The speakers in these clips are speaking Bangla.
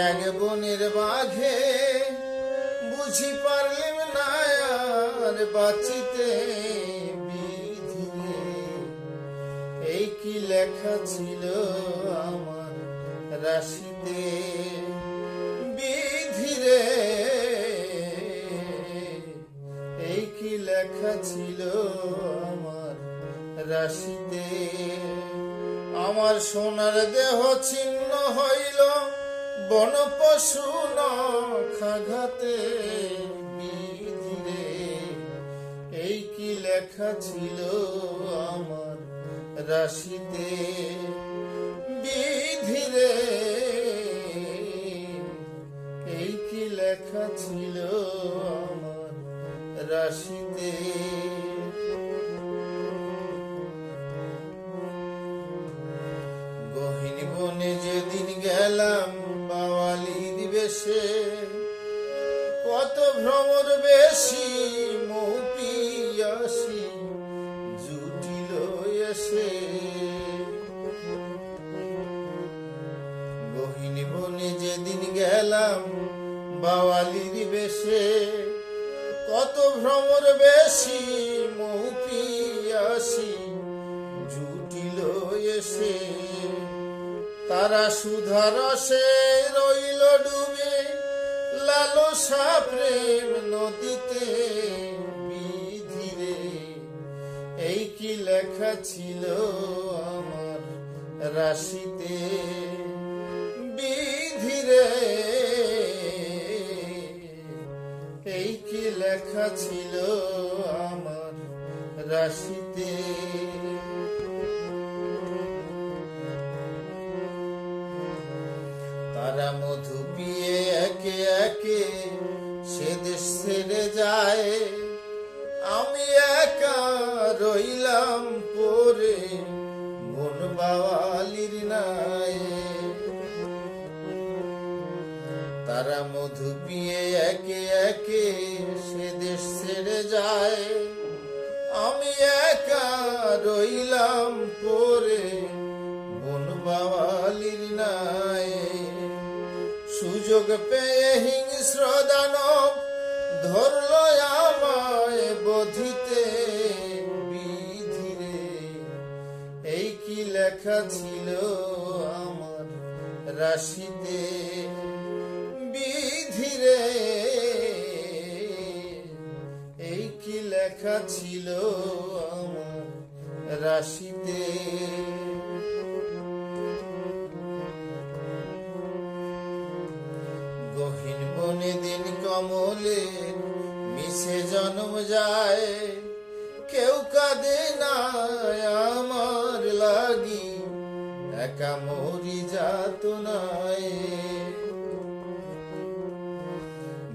এক বনের বাঘে, বুঝি পারলিম না আর বাঁচিতে বিধিরে। এই কি লেখা ছিল আমার রাশিতে বিধিরে, এই কি লেখা ছিল আমার রাশিতে। আমার সোনার দেহ ছিন্ন হইল বন পশু নখাঘাতে বিধিরে। এই কি লেখা ছিল আমার রাশিতে বিধিরে, এই কি লেখা ছিল আমার রাশিতে। গহীন বনে যেদিন গেলাম বাওয়ালির বেশে, কত ভ্রমর বেশি মৌ পিয়াসী জুটিল এসে। গহীন বনে যেদিন গেলাম বাওয়ালির বেশে, কত ভ্রমর বেশি মৌ পিয়াসী জুটিল এসে। তারা সুধা রসে রইল ডুবে লালসা প্রেম নদীতে বিধিরে। এই কি লেখা ছিল আমার রাশিতে বিধিরে, এই কি লেখা ছিল আমার রাশিতে। তারা মধু পিয়ে একে একে সে দেশ ছেড়ে যায়, আমি একা রইলাম পরে বন বাওয়ালির নায়ে। তারা মধু পিয়ে একে একে সে দেশ ছেড়ে যায়, আমি একা রইলাম পরে বন বাওয়ালির নায়ে। সুযোগ পেয়ে হিংস্র দানব ধরল আমায় বধিতে বিধিরে। এই কি লেখা ছিল আমার রাশিতে বিধিরে, এই কি লেখা ছিল আমার রাশিতে। গহীন বনে দিন কমলে মিশে জন্ম যায়, কেউ কাঁদে না আমার লাগি একা মরি যাতনায়।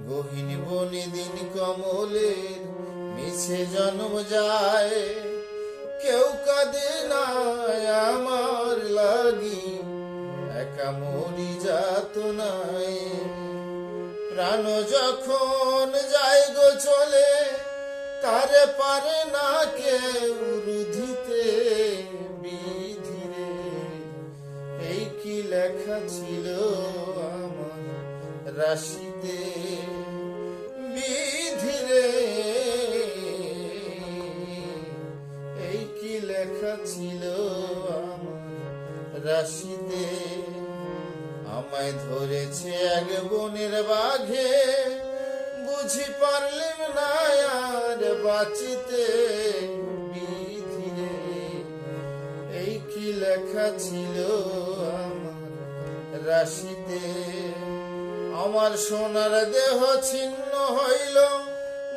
গহীন বনে দিন কমলে মিশে জন্ম যায়, কেউ কাঁদে না আমার লাগি একা মরি যাতনায়। প্রাণ যখন যায় গো চলে, তারে পারে না কেউ রুধিতে বিধিরে। এই কি লেখা ছিল আমার রাশিতে বিধিরে, এই কি লেখা ছিল আমার রাশিতে। আমায় ধরেছে এক বনের বাঘে, বুঝি পারলিম না আর বাঁচিতে বিধিরে। এই কি লেখা ছিল আমার রাশিতে। আমার সোনার দেহ ছিন্ন হইল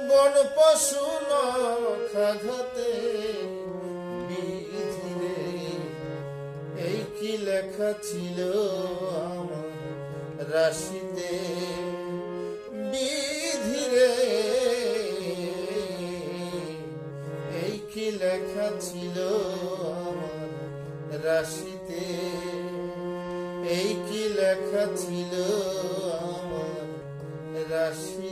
বন পশু নখাঘাতে বিধিরে। এই কি লেখা ছিল আমার রাশিতে বিধিরে, এই কি লেখা ছিল আমার রাশিতে। এই কি লেখা ছিল আমার রাশি।